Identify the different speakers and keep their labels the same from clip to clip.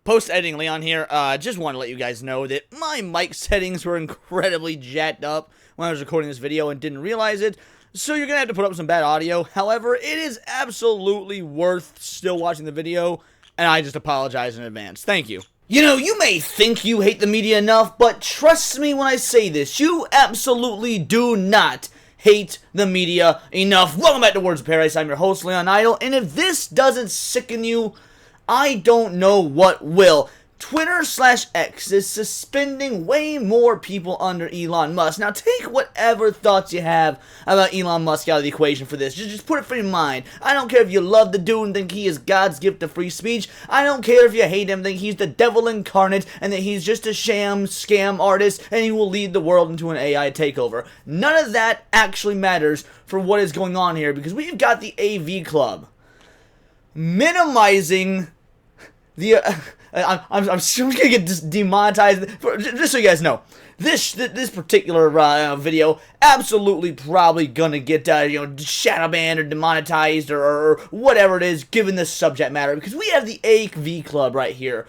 Speaker 1: Post-editing Leon here, just want to let you guys know that my mic settings were incredibly jacked up when I was recording this video and didn't realize it, so you're going to have to put up some bad audio. However, it is absolutely worth still watching the video, and I just apologize in advance. Thank you. You know, you may think you hate the media enough, but trust me when I say this, you absolutely do not hate the media enough. Welcome back to Words of Paradise. I'm your host, Leon Idle, and if this doesn't sicken you, I don't know what will. Twitter/X is suspending way more people under Elon Musk. Now, take whatever thoughts you have about Elon Musk out of the equation for this. Just put it in mind. I don't care if you love the dude and think he is God's gift to free speech. I don't care if you hate him, think he's the devil incarnate, and that he's just a scam artist, and he will lead the world into an AI takeover. None of that actually matters for what is going on here, because we've got the AV Club minimizing the I'm just gonna get demonetized. Just so you guys know, this particular video absolutely probably gonna get shadow banned or demonetized or whatever it is, given the subject matter, because we have the AV Club right here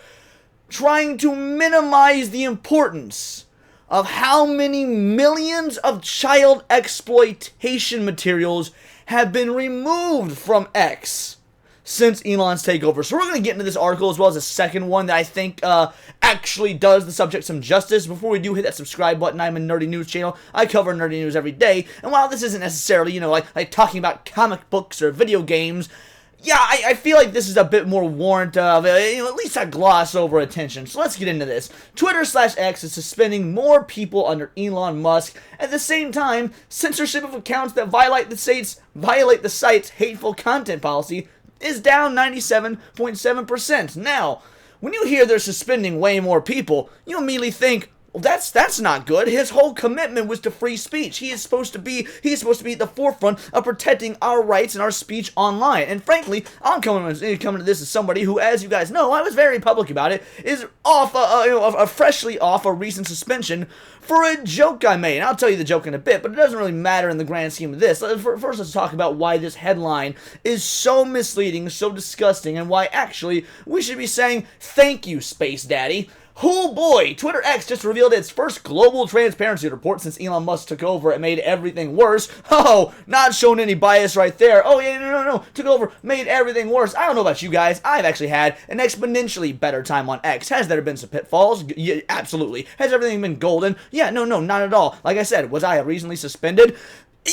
Speaker 1: trying to minimize the importance of how many millions of child exploitation materials have been removed from X since Elon's takeover. So we're going to get into this article as well as a second one that I think actually does the subject some justice. Before we do, hit that subscribe button. I'm a nerdy news channel. I cover nerdy news every day. And while this isn't necessarily, like talking about comic books or video games, yeah, I feel like this is a bit more warrant of at least a gloss over attention. So let's get into this. Twitter/X is suspending more people under Elon Musk. At the same time, censorship of accounts that violate the site's hateful content policy is down 97.7%. Now, when you hear they're suspending way more people, you immediately think, well, that's not good. His whole commitment was to free speech. He is supposed to be at the forefront of protecting our rights and our speech online. And frankly, I'm coming to this as somebody who, as you guys know, I was very public about it, is freshly off a recent suspension for a joke I made. And I'll tell you the joke in a bit, but it doesn't really matter in the grand scheme of this. First, let's talk about why this headline is so misleading, so disgusting, and why actually we should be saying thank you, Space Daddy. Oh boy, Twitter X just revealed its first global transparency report since Elon Musk took over. It made everything worse. Oh, not showing any bias right there. Oh yeah, no. Took over, made everything worse. I don't know about you guys. I've actually had an exponentially better time on X. Has there been some pitfalls? Yeah, absolutely. Has everything been golden? Yeah, no, not at all. Like I said, was I recently suspended?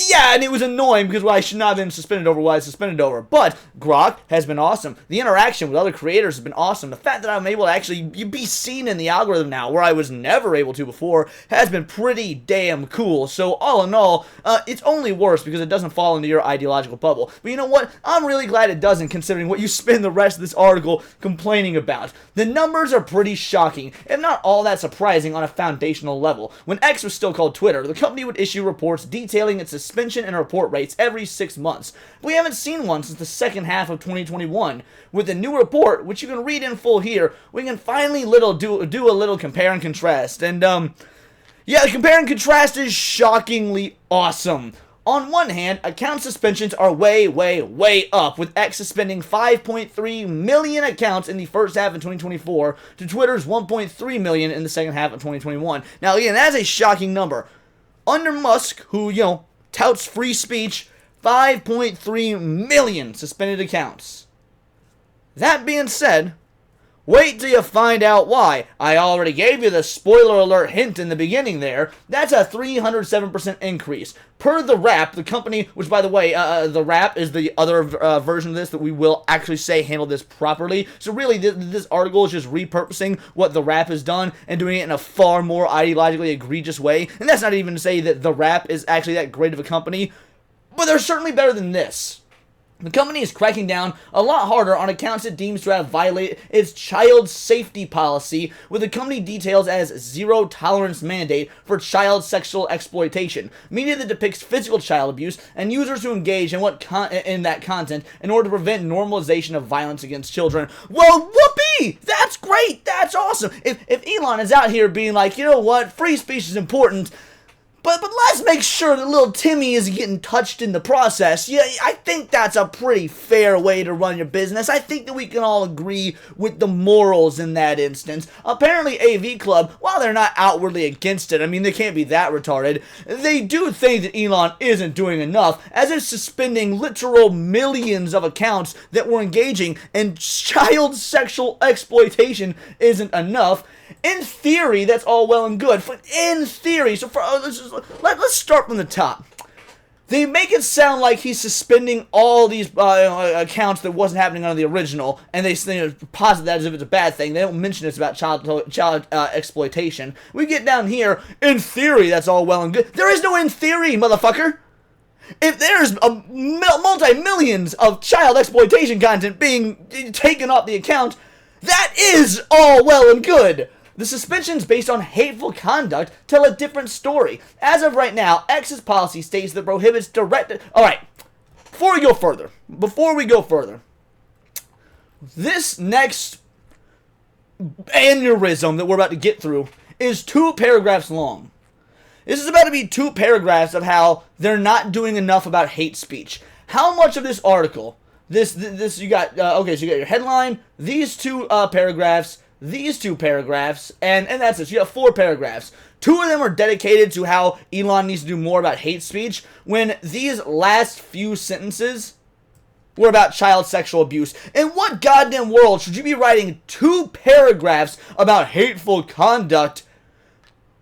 Speaker 1: Yeah, and it was annoying because I should not have been suspended over what I was suspended over. But Grok has been awesome. The interaction with other creators has been awesome. The fact that I'm able to actually be seen in the algorithm now, where I was never able to before, has been pretty damn cool. So all in all, it's only worse because it doesn't fall into your ideological bubble. But you know what? I'm really glad it doesn't, considering what you spend the rest of this article complaining about. The numbers are pretty shocking, and not all that surprising on a foundational level. When X was still called Twitter, the company would issue reports detailing its suspension and report rates every 6 months. We haven't seen one since the second half of 2021. With the new report, which you can read in full here, we can finally do a little compare and contrast. And yeah, the compare and contrast is shockingly awesome. On one hand, account suspensions are way up, with X suspending 5.3 million accounts in the first half of 2024 to Twitter's 1.3 million in the second half of 2021. Now again, that's a shocking number. Under Musk, who, touts free speech, 5.3 million suspended accounts. That being said, wait till you find out why. I already gave you the spoiler alert hint in the beginning there. That's a 307% increase. Per The Wrap, the company, which by the way, The Wrap is the other version of this that we will actually say handle this properly. So really, this article is just repurposing what The Wrap has done and doing it in a far more ideologically egregious way. And that's not even to say that The Wrap is actually that great of a company, but they're certainly better than this. The company is cracking down a lot harder on accounts it deems to have violated its child safety policy, with the company details as zero tolerance mandate for child sexual exploitation, media that depicts physical child abuse, and users who engage in that content in order to prevent normalization of violence against children. Well, whoopee! That's great! That's awesome! If Elon is out here being like, you know what, free speech is important, But let's make sure that little Timmy is getting touched in the process. Yeah, I think that's a pretty fair way to run your business. I think that we can all agree with the morals in that instance. Apparently, AV Club, while they're not outwardly against it, I mean, they can't be that retarded, they do think that Elon isn't doing enough, as if suspending literal millions of accounts that were engaging in child sexual exploitation isn't enough. In theory, that's all well and good. In theory, so let's start from the top. They make it sound like he's suspending all these accounts that wasn't happening on the original, and they posit that as if it's a bad thing. They don't mention it's about child exploitation. We get down here, in theory, that's all well and good. There is no in theory, motherfucker! If there's multi-millions of child exploitation content being taken off the account, that is all well and good. The suspensions based on hateful conduct tell a different story. As of right now, X's policy states that prohibits direct... Alright, before we go further, this next aneurysm that we're about to get through is 2 paragraphs long. This is about to be 2 paragraphs of how they're not doing enough about hate speech. How much of this article, this you got, okay, so you got your headline, these 2 paragraphs, these 2 paragraphs, and that's it. So you have 4 paragraphs. 2 of them are dedicated to how Elon needs to do more about hate speech, when these last few sentences were about child sexual abuse. In what goddamn world should you be writing 2 paragraphs about hateful conduct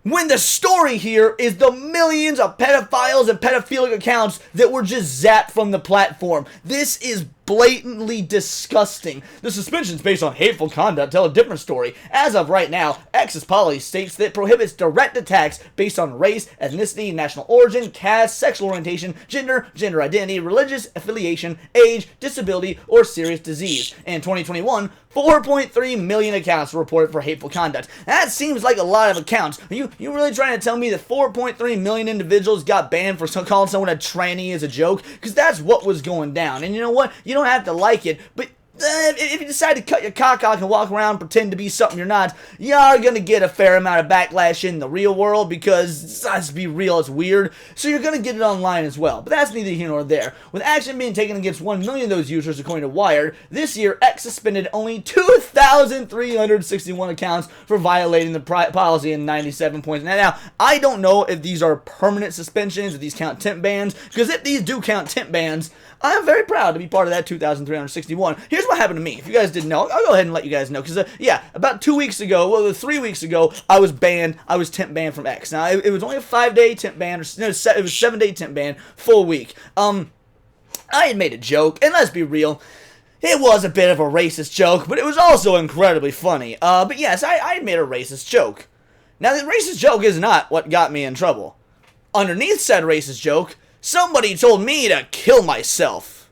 Speaker 1: when the story here is the millions of pedophiles and pedophilic accounts that were just zapped from the platform? This is blatantly disgusting. The suspensions based on hateful conduct tell a different story. As of right now, X's policy states that it prohibits direct attacks based on race, ethnicity, national origin, caste, sexual orientation, gender identity, religious affiliation, age, disability, or serious disease. In 2021, 4.3 million accounts were reported for hateful conduct. That seems like a lot of accounts. Are you really trying to tell me that 4.3 million individuals got banned for calling someone a tranny as a joke? Because that's what was going down. And you know what? You don't have to like it, but if you decide to cut your cock out and walk around and pretend to be something you're not, you are going to get a fair amount of backlash in the real world, because, let's be real, it's weird, so you're going to get it online as well. But that's neither here nor there. With action being taken against 1 million of those users, according to Wired, this year X suspended only 2,361 accounts for violating the policy in 97 points. Now, I don't know if these are permanent suspensions, if these count temp bans, because if these do count temp bans, I am very proud to be part of that 2,361. Here's what happened to me. If you guys didn't know, I'll go ahead and let you guys know. Because, yeah, about 2 weeks ago, well, 3 weeks ago, I was banned. I was temp banned from X. Now, it was only a 5-day temp ban, or no, it was 7-day temp ban, full week. I had made a joke, and let's be real, it was a bit of a racist joke, but it was also incredibly funny. But yes, I had made a racist joke. Now, the racist joke is not what got me in trouble. Underneath said racist joke, somebody told me to kill myself.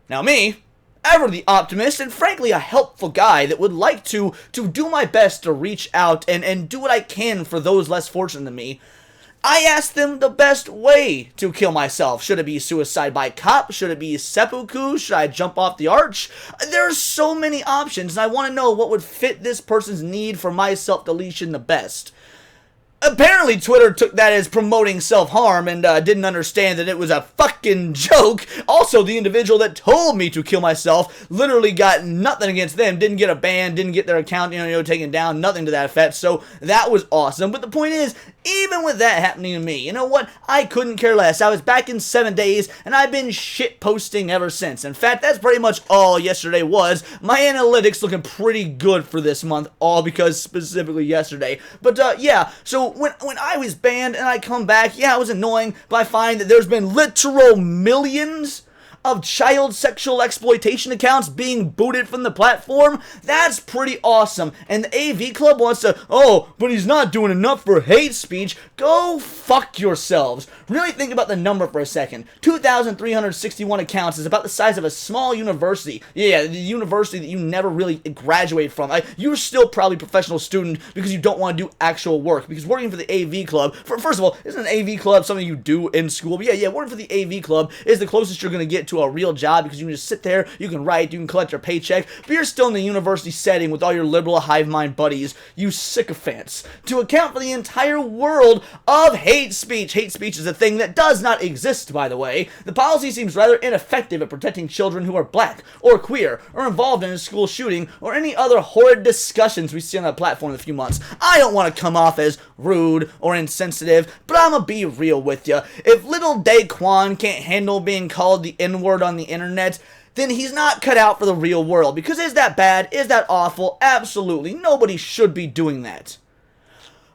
Speaker 1: Now me, ever the optimist and frankly a helpful guy that would like to do my best to reach out and do what I can for those less fortunate than me, I asked them the best way to kill myself. Should it be suicide by cop? Should it be seppuku? Should I jump off the arch? There are so many options, and I want to know what would fit this person's need for my self-deletion the best. Apparently, Twitter took that as promoting self-harm and didn't understand that it was a fucking joke. Also, the individual that told me to kill myself literally got nothing against them. Didn't get a ban, didn't get their account, taken down, nothing to that effect. So that was awesome. But the point is, even with that happening to me, you know what? I couldn't care less. I was back in 7 days, and I've been shit-posting ever since. In fact, that's pretty much all yesterday was. My analytics looking pretty good for this month, all because specifically yesterday. But, yeah, so when I was banned and I come back, yeah, it was annoying, but I find that there's been literal millions of child sexual exploitation accounts being booted from the platform. That's pretty awesome. And the AV Club wants to, oh, but he's not doing enough for hate speech. Go fuck yourselves. Really think about the number for a second. 2,361 accounts is about the size of a small university. Yeah, the university that you never really graduated from. You're still probably a professional student because you don't want to do actual work. Because working for the AV Club, first of all, isn't an AV Club something you do in school? But yeah, working for the AV Club is the closest you're going to get to a real job because you can just sit there, you can write, you can collect your paycheck, but you're still in the university setting with all your liberal hive mind buddies, you sycophants, to account for the entire world of hate speech. Hate speech is a thing that does not exist, by the way. The policy seems rather ineffective at protecting children who are black or queer or involved in a school shooting or any other horrid discussions we see on that platform in a few months. I don't want to come off as rude or insensitive, but I'm gonna be real with you. If little Daquan can't handle being called the N-word on the internet, then he's not cut out for the real world. Because is that bad? Is that awful? Absolutely. Nobody should be doing that.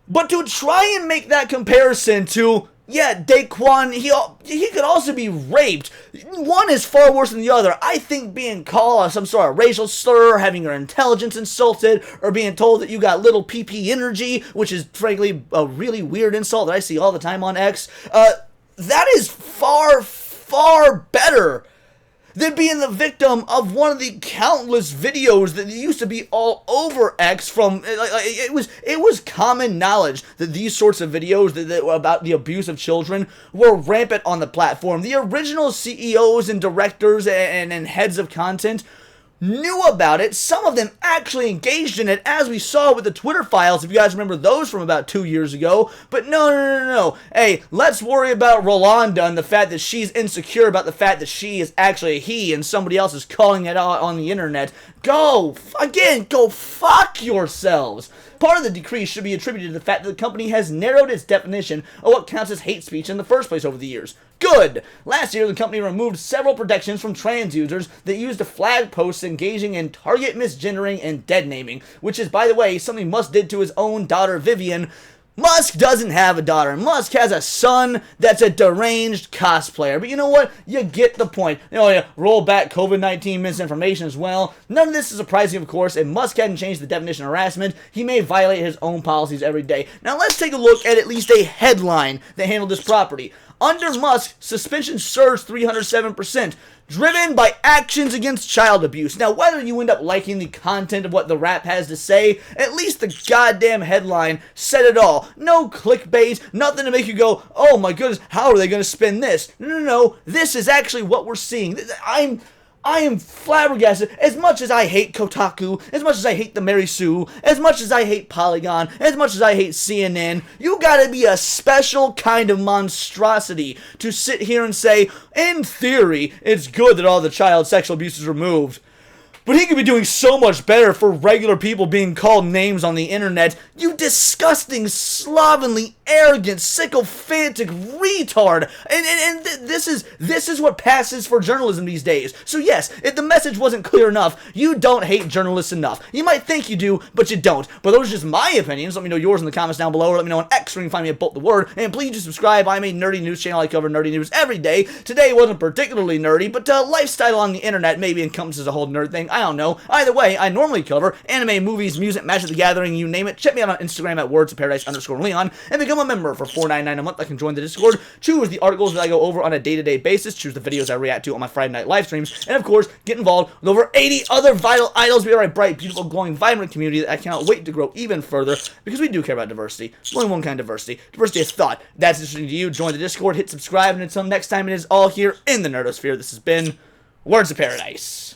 Speaker 1: But to try and make that comparison to, yeah, Daquan, he could also be raped. One is far worse than the other. I think being called some sort of racial slur, having your intelligence insulted, or being told that you got little PP energy, which is frankly a really weird insult that I see all the time on X, that is far, far better than being the victim of one of the countless videos that used to be all over X from, it was common knowledge that these sorts of videos that about the abuse of children were rampant on the platform. The original CEOs and directors and heads of content knew about it. Some of them actually engaged in it, as we saw with the Twitter files, if you guys remember those from about 2 years ago. But no. Hey, let's worry about Rolanda and the fact that she's insecure about the fact that she is actually a he and somebody else is calling it out on the internet. Go fuck yourselves. Part of the decrease should be attributed to the fact that the company has narrowed its definition of what counts as hate speech in the first place over the years. Good! Last year, the company removed several protections from trans users that used to flag posts engaging in target misgendering and dead naming, which is, by the way, something Musk did to his own daughter, Vivian. Musk doesn't have a daughter. Musk has a son that's a deranged cosplayer. But you know what? You get the point. Roll back COVID-19 misinformation as well. None of this is surprising, of course. If Musk hadn't changed the definition of harassment, he may violate his own policies every day. Now let's take a look at least a headline that handled this property. Under Musk, suspension surged 307%, driven by actions against child abuse. Now, whether you end up liking the content of what the rap has to say, at least the goddamn headline said it all. No clickbait, nothing to make you go, oh my goodness, how are they going to spin this? No, this is actually what we're seeing. I am flabbergasted. As much as I hate Kotaku, as much as I hate the Mary Sue, as much as I hate Polygon, as much as I hate CNN, you gotta be a special kind of monstrosity to sit here and say, in theory, it's good that all the child sexual abuse is removed. But he could be doing so much better for regular people being called names on the internet. You disgusting, slovenly, arrogant, sycophantic retard. And this is what passes for journalism these days. So yes, if the message wasn't clear enough, you don't hate journalists enough. You might think you do, but you don't. But those are just my opinions. Let me know yours in the comments down below, or let me know on X where you can find me at Bolt the Word. And please do subscribe. I'm a nerdy news channel. I cover nerdy news every day. Today wasn't particularly nerdy, but lifestyle on the internet maybe encompasses a whole nerd thing. I don't know. Either way, I normally cover anime, movies, music, Magic the Gathering, you name it. Check me out on Instagram at wordsofparadise_Leon and become a member for $4.99 a month. I can join the Discord, choose the articles that I go over on a day-to-day basis, choose the videos I react to on my Friday night live streams, and of course, get involved with over 80 other vital idols. We are a bright, beautiful, glowing, vibrant community that I cannot wait to grow even further because we do care about diversity. There's only one kind of diversity. Diversity of thought. If that's interesting to you, join the Discord, hit subscribe, and until next time, it is all here in the Nerdosphere. This has been Words of Paradise.